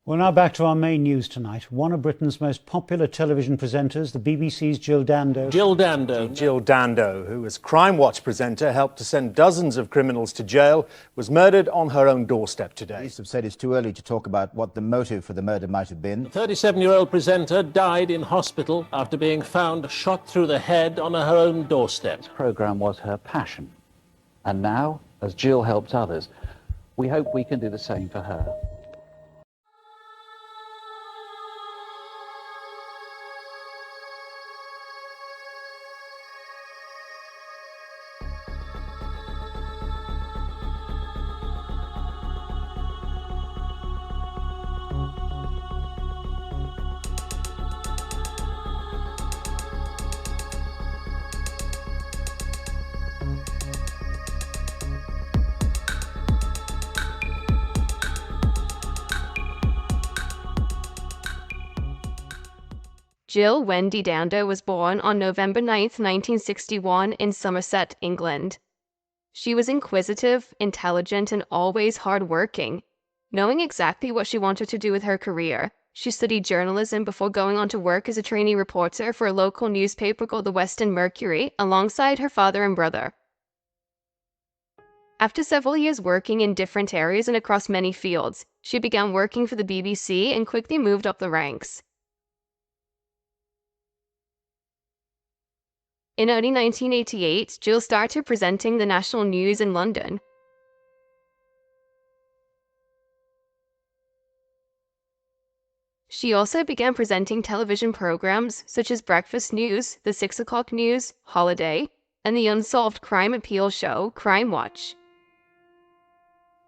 Well, now back to our main news tonight. One of Britain's most popular television presenters, the BBC's Jill Dando. Jill Dando, who as Crime Watch presenter helped to send dozens of criminals to jail, was murdered on her own doorstep today. Police have said it's too early to talk about what the motive for the murder might have been. The 37-year-old presenter died in hospital after being found shot through the head on her own doorstep. This programme was her passion. And now, as Jill helped others, we hope we can do the same for her. Jill Wendy Dando was born on November 9, 1961 in Somerset, England. She was inquisitive, intelligent, and always hardworking. Knowing exactly what she wanted to do with her career, she studied journalism before going on to work as a trainee reporter for a local newspaper called the Western Mercury, alongside her father and brother. After several years working in different areas and across many fields, she began working for the BBC and quickly moved up the ranks. In early 1988, Jill started presenting the national news in London. She also began presenting television programs such as Breakfast News, The 6 O'Clock News, Holiday, and the Unsolved crime appeal show, Crime Watch.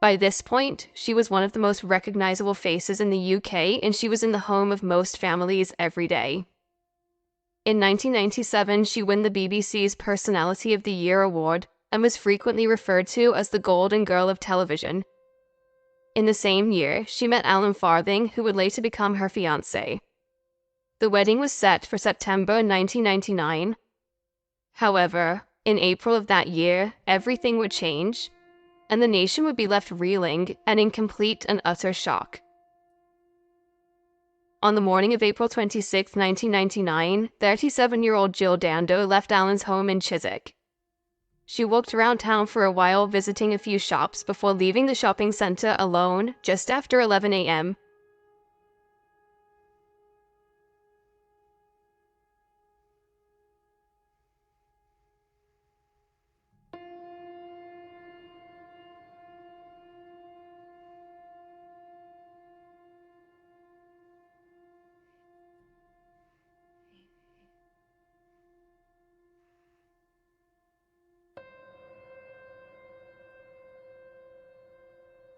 By this point, she was one of the most recognizable faces in the UK, and she was in the home of most families every day. In 1997, she won the BBC's Personality of the Year award and was frequently referred to as the Golden Girl of television. In the same year, she met Alan Farthing, who would later become her fiancé. The wedding was set for September 1999. However, in April of that year, everything would change, and the nation would be left reeling and in complete and utter shock. On the morning of April 26, 1999, 37-year-old Jill Dando left Alan's home in Chiswick. She walked around town for a while, visiting a few shops before leaving the shopping centre alone just after 11 a.m.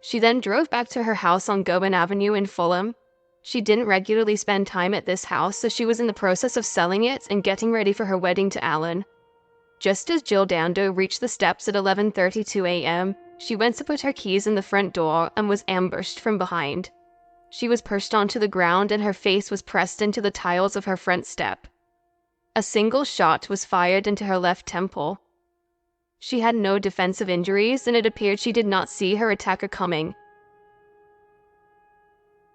She then drove back to her house on Gowan Avenue in Fulham. She didn't regularly spend time at this house, so she was in the process of selling it and getting ready for her wedding to Alan. Just as Jill Dando reached the steps at 11:32 a.m., she went to put her keys in the front door and was ambushed from behind. She was pushed onto the ground and her face was pressed into the tiles of her front step. A single shot was fired into her left temple. She had no defensive injuries, and it appeared she did not see her attacker coming.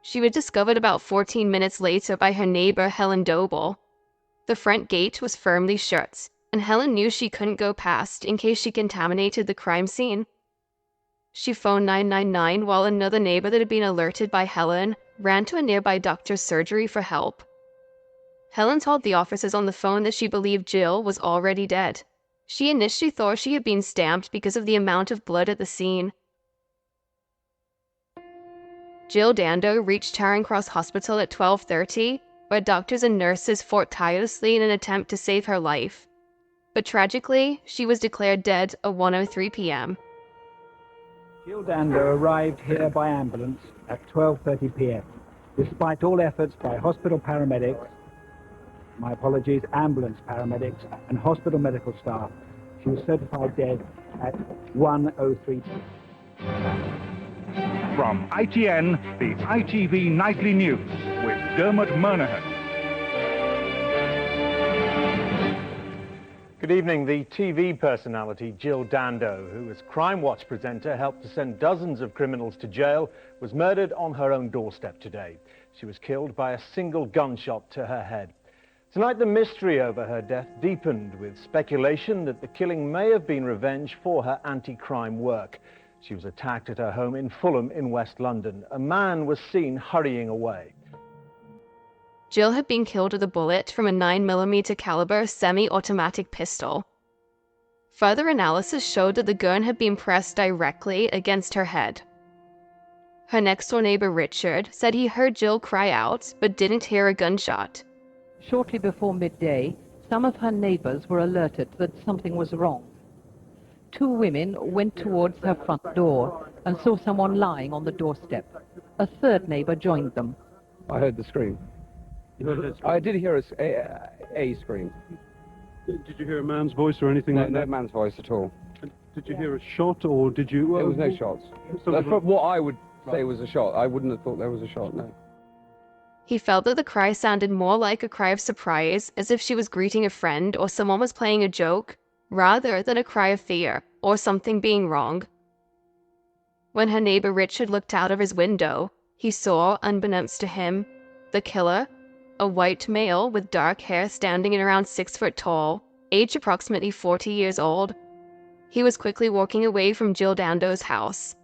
She was discovered about 14 minutes later by her neighbor, Helen Doble. The front gate was firmly shut, and Helen knew she couldn't go past in case she contaminated the crime scene. She phoned 999 while another neighbor that had been alerted by Helen ran to a nearby doctor's surgery for help. Helen told the officers on the phone that she believed Jill was already dead. She initially thought she had been stabbed because of the amount of blood at the scene. Jill Dando reached Charing Cross Hospital at 12:30, where doctors and nurses fought tirelessly in an attempt to save her life. But tragically, she was declared dead at 1:03 p.m. Jill Dando arrived here by ambulance at 12:30 p.m. Despite all efforts by hospital paramedics, ambulance paramedics and hospital medical staff, she was certified dead at 1:03 p.m. From ITN, the ITV Nightly News with Dermot Monahan. Good evening. The TV personality Jill Dando, who as Crime Watch presenter helped to send dozens of criminals to jail, was murdered on her own doorstep today. She was killed by a single gunshot to her head. Tonight, the mystery over her death deepened with speculation that the killing may have been revenge for her anti-crime work. She was attacked at her home in Fulham in West London. A man was seen hurrying away. Jill had been killed with a bullet from a 9mm caliber semi-automatic pistol. Further analysis showed that the gun had been pressed directly against her head. Her next-door neighbor Richard said he heard Jill cry out, but didn't hear a gunshot. Shortly before midday, some of her neighbors were alerted that something was wrong. Two women went towards her front door and saw someone lying on the doorstep. A third neighbor joined them. I heard the scream. I did hear a scream. Did you hear a man's voice or anything like that? No man's voice at all. Did you hear a shot or did you... There was no shots. That's what I would say was a shot. I wouldn't have thought there was a shot, no. He felt that the cry sounded more like a cry of surprise, as if she was greeting a friend or someone was playing a joke, rather than a cry of fear or something being wrong. When her neighbor Richard looked out of his window, he saw, unbeknownst to him, the killer, a white male with dark hair standing at around 6 foot tall, aged approximately 40 years old. He was quickly walking away from Jill Dando's house.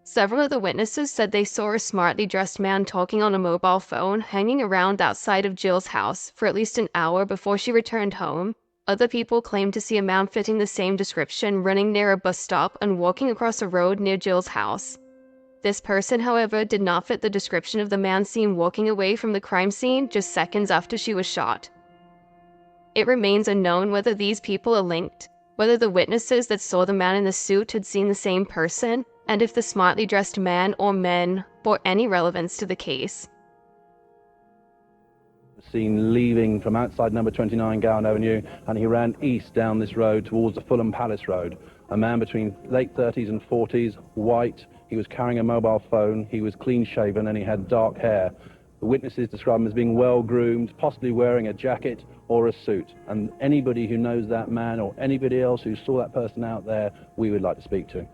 Several of the witnesses said they saw a smartly dressed man talking on a mobile phone hanging around outside of Jill's house for at least an hour before she returned home. Other people claimed to see a man fitting the same description running near a bus stop and walking across a road near Jill's house. This person, however, did not fit the description of the man seen walking away from the crime scene just seconds after she was shot. It remains unknown whether these people are linked, whether the witnesses that saw the man in the suit had seen the same person, and if the smartly dressed man or men bore any relevance to the case. Seen leaving from outside number 29 Gowan Avenue, and he ran east down this road towards the Fulham Palace Road. A man between late 30s and 40s, white. He was carrying a mobile phone, he was clean-shaven, and he had dark hair. The witnesses describe him as being well-groomed, possibly wearing a jacket or a suit. And anybody who knows that man or anybody else who saw that person out there, we would like to speak to.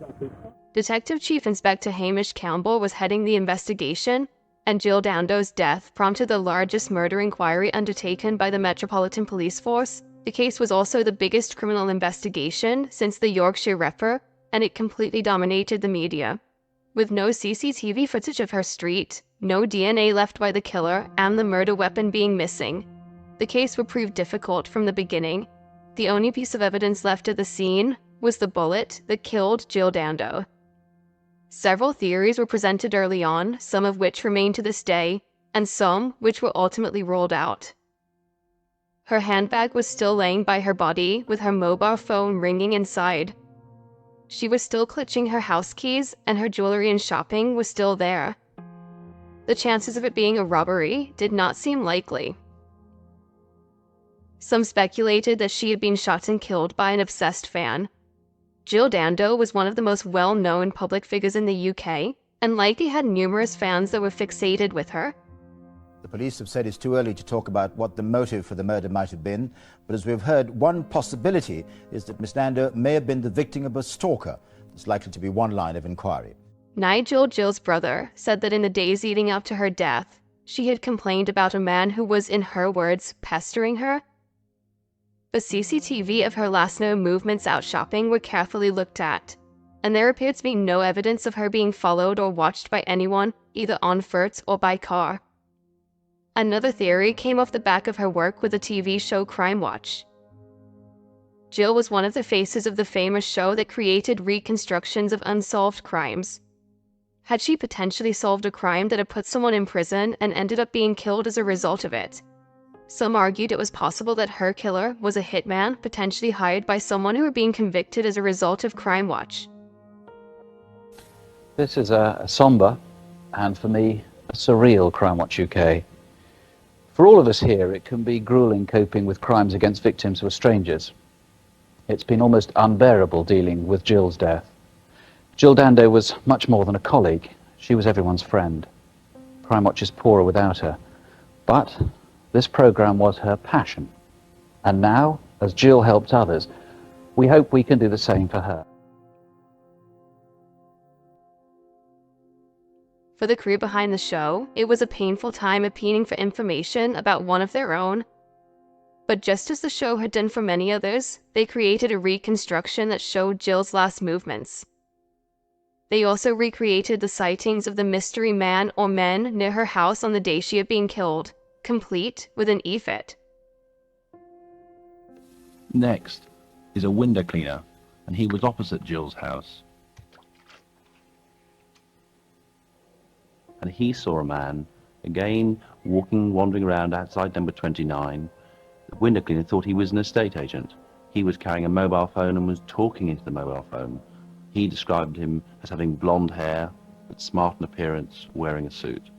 Detective Chief Inspector Hamish Campbell was heading the investigation, and Jill Dando's death prompted the largest murder inquiry undertaken by the Metropolitan Police Force. The case was also the biggest criminal investigation since the Yorkshire Ripper, and it completely dominated the media. With no CCTV footage of her street, no DNA left by the killer, and the murder weapon being missing, the case would prove difficult from the beginning. The only piece of evidence left at the scene was the bullet that killed Jill Dando. Several theories were presented early on, some of which remain to this day, and some which were ultimately ruled out. Her handbag was still laying by her body, with her mobile phone ringing inside. She was still clutching her house keys, and her jewelry and shopping was still there. The chances of it being a robbery did not seem likely. Some speculated that she had been shot and killed by an obsessed fan. Jill Dando was one of the most well-known public figures in the UK, and likely had numerous fans that were fixated with her. The police have said it's too early to talk about what the motive for the murder might have been, but as we've heard, one possibility is that Miss Dando may have been the victim of a stalker. There's likely to be one line of inquiry. Nigel, Jill's brother, said that in the days leading up to her death, she had complained about a man who was, in her words, pestering her. But CCTV of her last known movements out shopping were carefully looked at, and there appeared to be no evidence of her being followed or watched by anyone, either on foot or by car. Another theory came off the back of her work with the TV show Crime Watch. Jill was one of the faces of the famous show that created reconstructions of unsolved crimes. Had she potentially solved a crime that had put someone in prison and ended up being killed as a result of it? Some argued it was possible that her killer was a hitman potentially hired by someone who were being convicted as a result of Crime Watch. This is a somber, and for me, a surreal Crime Watch UK. For all of us here, it can be grueling coping with crimes against victims who are strangers. It's been almost unbearable dealing with Jill's death. Jill Dando was much more than a colleague. She was everyone's friend. Crime Watch is poorer without her. But this programme was her passion. And now, as Jill helped others, we hope we can do the same for her. For the crew behind the show, it was a painful time appealing for information about one of their own. But just as the show had done for many others, they created a reconstruction that showed Jill's last movements. They also recreated the sightings of the mystery man or men near her house on the day she had been killed, complete with an e-fit. Next is a window cleaner, and he was opposite Jill's house. And he saw a man, again, wandering around outside number 29. The window cleaner thought he was an estate agent. He was carrying a mobile phone and was talking into the mobile phone. He described him as having blonde hair, but smart in appearance, wearing a suit.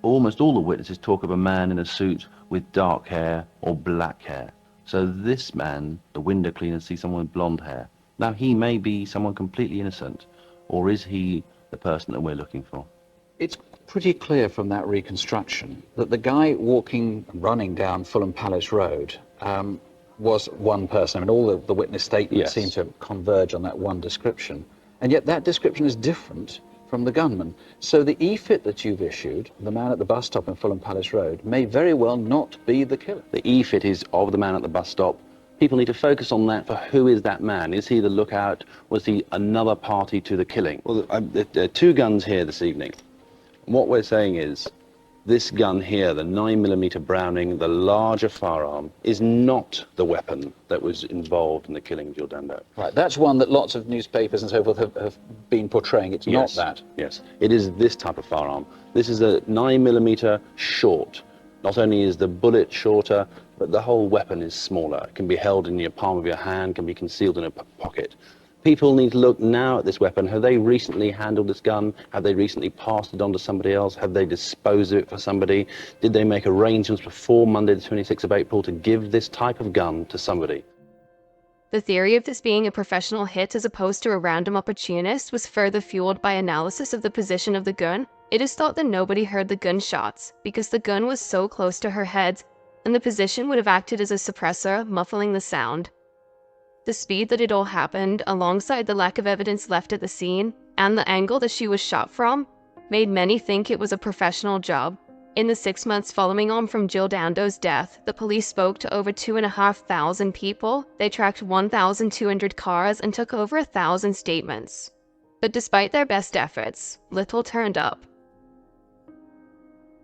Almost all the witnesses talk of a man in a suit with dark hair or black hair. So this man, the window cleaner, sees someone with blonde hair. Now, he may be someone completely innocent, or is he the person that we're looking for? It's pretty clear from that reconstruction that the guy running down Fulham Palace Road was one person. I mean, all the witness statements seem to converge on that one description. And yet that description is different from the gunman. So the e-fit that you've issued, the man at the bus stop in Fulham Palace Road, may very well not be the killer. The e-fit is of the man at the bus stop. People need to focus on that for who is that man. Is he the lookout? Was he another party to the killing? Well, there are two guns here this evening. What we're saying is, this gun here, the 9mm Browning, the larger firearm, is not the weapon that was involved in the killing of Jill Dando. Right, that's one that lots of newspapers and so forth have been portraying. It's not that. Yes, it is this type of firearm. This is a 9mm short. Not only is the bullet shorter, but the whole weapon is smaller. It can be held in your palm of your hand, can be concealed in a pocket. People need to look now at this weapon. Have they recently handled this gun? Have they recently passed it on to somebody else? Have they disposed of it for somebody? Did they make arrangements before Monday the 26th of April to give this type of gun to somebody? The theory of this being a professional hit as opposed to a random opportunist was further fueled by analysis of the position of the gun. It is thought that nobody heard the gunshots because the gun was so close to her head, and the position would have acted as a suppressor, muffling the sound. The speed that it all happened, alongside the lack of evidence left at the scene, and the angle that she was shot from, made many think it was a professional job. In the 6 months following on from Jill Dando's death, the police spoke to over 2,500 people, they tracked 1,200 cars, and took over 1,000 statements. But despite their best efforts, little turned up.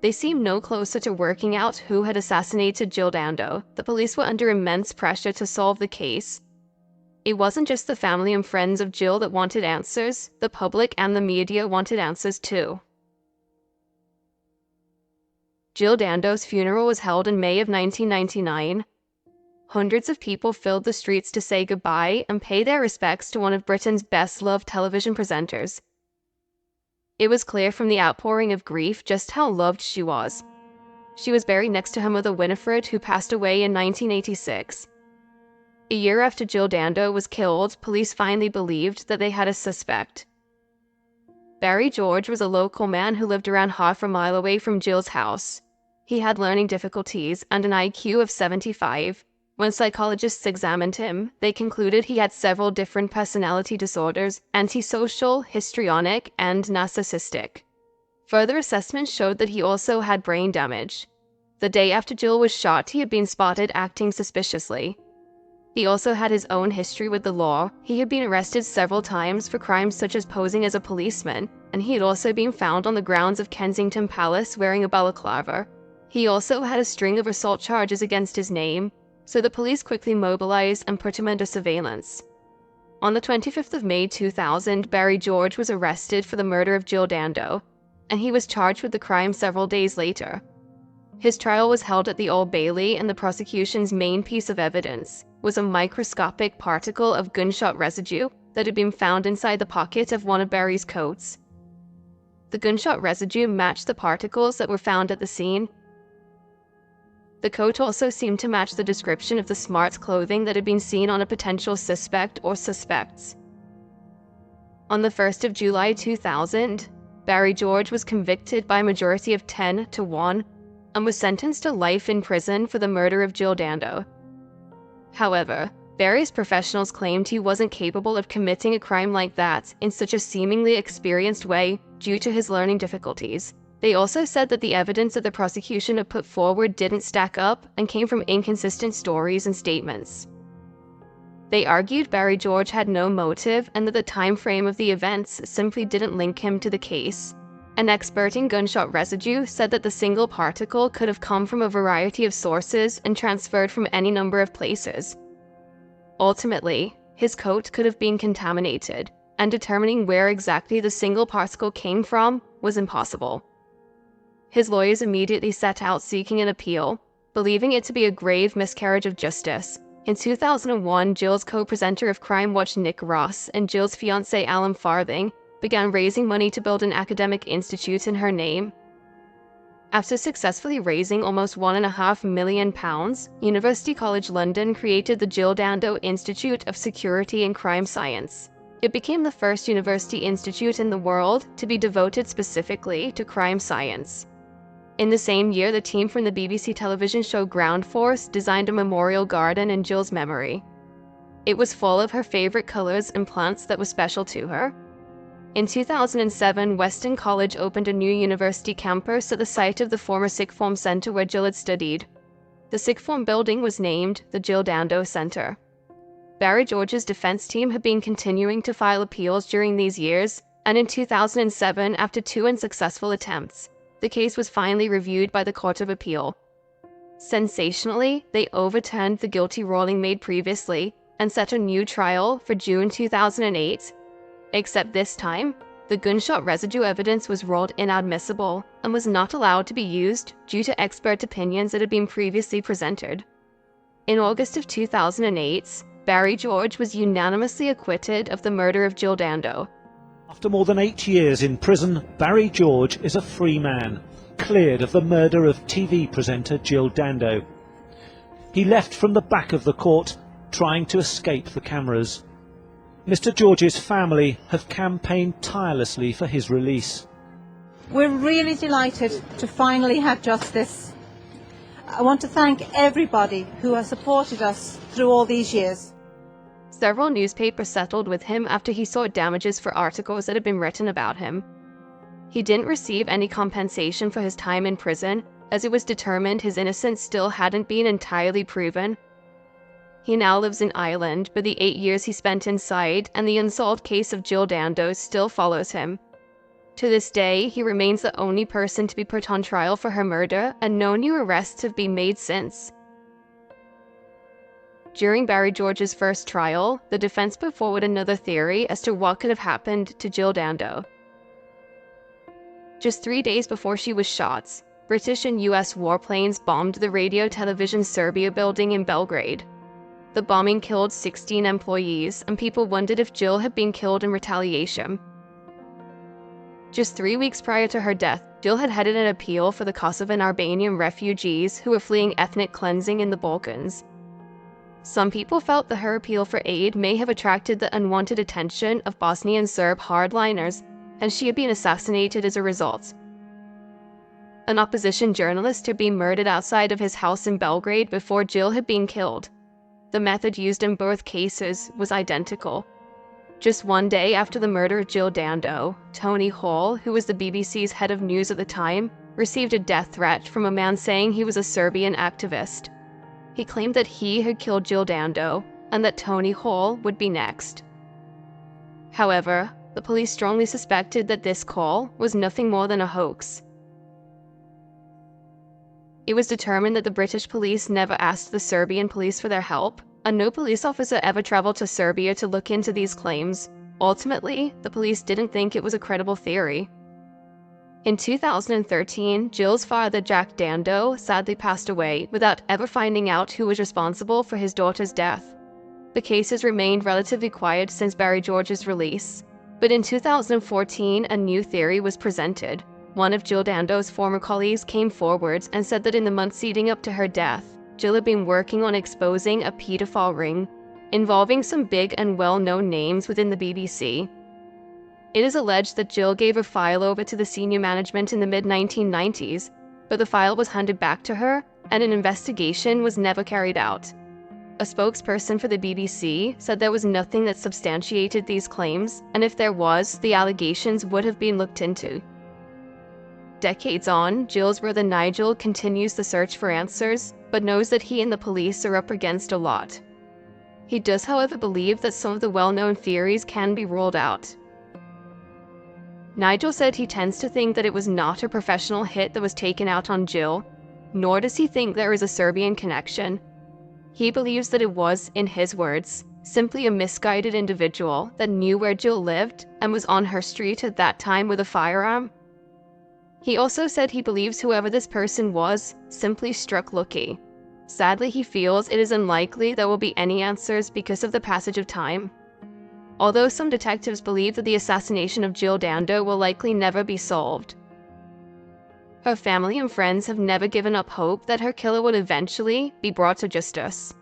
They seemed no closer to working out who had assassinated Jill Dando. The police were under immense pressure to solve the case. It wasn't just the family and friends of Jill that wanted answers, the public and the media wanted answers too. Jill Dando's funeral was held in May of 1999. Hundreds of people filled the streets to say goodbye and pay their respects to one of Britain's best-loved television presenters. It was clear from the outpouring of grief just how loved she was. She was buried next to her mother Winifred, who passed away in 1986. A year after Jill Dando was killed, police finally believed that they had a suspect. Barry George was a local man who lived around half a mile away from Jill's house. He had learning difficulties and an IQ of 75. When psychologists examined him, they concluded he had several different personality disorders: antisocial, histrionic, and narcissistic. Further assessments showed that he also had brain damage. The day after Jill was shot, he had been spotted acting suspiciously. He also had his own history with the law. He had been arrested several times for crimes such as posing as a policeman, and he had also been found on the grounds of Kensington Palace wearing a balaclava. He also had a string of assault charges against his name, so the police quickly mobilized and put him under surveillance. On the 25th of May 2000, Barry George was arrested for the murder of Jill Dando, and he was charged with the crime several days later. His trial was held at the Old Bailey, and the prosecution's main piece of evidence was a microscopic particle of gunshot residue that had been found inside the pocket of one of Barry's coats. The gunshot residue matched the particles that were found at the scene. The coat also seemed to match the description of the smart clothing that had been seen on a potential suspect or suspects. On the 1st of July 2000, Barry George was convicted by a majority of 10-1. and was sentenced to life in prison for the murder of Jill Dando. However, various professionals claimed he wasn't capable of committing a crime like that in such a seemingly experienced way due to his learning difficulties. They also said that the evidence that the prosecution had put forward didn't stack up and came from inconsistent stories and statements. They argued Barry George had no motive and that the time frame of the events simply didn't link him to the case. An expert in gunshot residue said that the single particle could have come from a variety of sources and transferred from any number of places. Ultimately, his coat could have been contaminated, and determining where exactly the single particle came from was impossible. His lawyers immediately set out seeking an appeal, believing it to be a grave miscarriage of justice. In 2001, Jill's co-presenter of Crime Watch, Nick Ross, and Jill's fiancé, Alan Farthing, began raising money to build an academic institute in her name. After successfully raising almost £1.5 million, University College London created the Jill Dando Institute of Security and Crime Science. It became the first university institute in the world to be devoted specifically to crime science. In the same year, the team from the BBC television show Ground Force designed a memorial garden in Jill's memory. It was full of her favorite colors and plants that were special to her. In 2007, Weston College opened a new university campus at the site of the former Sixth Form Centre where Jill had studied. The Sixth Form building was named the Jill Dando Centre. Barry George's defense team had been continuing to file appeals during these years, and in 2007, after 2 unsuccessful attempts, the case was finally reviewed by the Court of Appeal. Sensationally, they overturned the guilty ruling made previously and set a new trial for June 2008. Except this time, the gunshot residue evidence was ruled inadmissible and was not allowed to be used due to expert opinions that had been previously presented. In August of 2008, Barry George was unanimously acquitted of the murder of Jill Dando. After more than 8 years in prison, Barry George is a free man, cleared of the murder of TV presenter Jill Dando. He left from the back of the court, trying to escape the cameras. Mr. George's family have campaigned tirelessly for his release. We're really delighted to finally have justice. I want to thank everybody who has supported us through all these years. Several newspapers settled with him after he sought damages for articles that had been written about him. He didn't receive any compensation for his time in prison, as it was determined his innocence still hadn't been entirely proven. He now lives in Ireland, but the 8 years he spent inside and the unsolved case of Jill Dando still follows him. To this day, he remains the only person to be put on trial for her murder, and no new arrests have been made since. During Barry George's first trial, the defense put forward another theory as to what could have happened to Jill Dando. Just 3 days before she was shot, British and US warplanes bombed the Radio Television Serbia building in Belgrade. The bombing killed 16 employees, and people wondered if Jill had been killed in retaliation. Just 3 weeks prior to her death, Jill had headed an appeal for the Kosovan Albanian refugees who were fleeing ethnic cleansing in the Balkans. Some people felt that her appeal for aid may have attracted the unwanted attention of Bosnian Serb hardliners, and she had been assassinated as a result. An opposition journalist had been murdered outside of his house in Belgrade before Jill had been killed. The method used in both cases was identical. Just 1 day after the murder of Jill Dando, Tony Hall, who was the BBC's head of news at the time, received a death threat from a man saying he was a Serbian activist. He claimed that he had killed Jill Dando and that Tony Hall would be next. However, the police strongly suspected that this call was nothing more than a hoax. It was determined that the British police never asked the Serbian police for their help, and no police officer ever traveled to Serbia to look into these claims. Ultimately, the police didn't think it was a credible theory. In 2013, Jill's father, Jack Dando, sadly passed away without ever finding out who was responsible for his daughter's death. The case has remained relatively quiet since Barry George's release, but in 2014, a new theory was presented. One of Jill Dando's former colleagues came forward and said that in the months leading up to her death, Jill had been working on exposing a pedophile ring, involving some big and well-known names within the BBC. It is alleged that Jill gave a file over to the senior management in the mid-1990s, but the file was handed back to her, and an investigation was never carried out. A spokesperson for the BBC said there was nothing that substantiated these claims, and if there was, the allegations would have been looked into. Decades on, Jill's brother Nigel continues the search for answers, but knows that he and the police are up against a lot. He does, however, believe that some of the well-known theories can be ruled out. Nigel said he tends to think that it was not a professional hit that was taken out on Jill, nor does he think there is a Serbian connection. He believes that it was, in his words, simply a misguided individual that knew where Jill lived and was on her street at that time with a firearm. He also said he believes whoever this person was simply struck lucky. Sadly, he feels it is unlikely there will be any answers because of the passage of time. Although some detectives believe that the assassination of Jill Dando will likely never be solved. Her family and friends have never given up hope that her killer would eventually be brought to justice.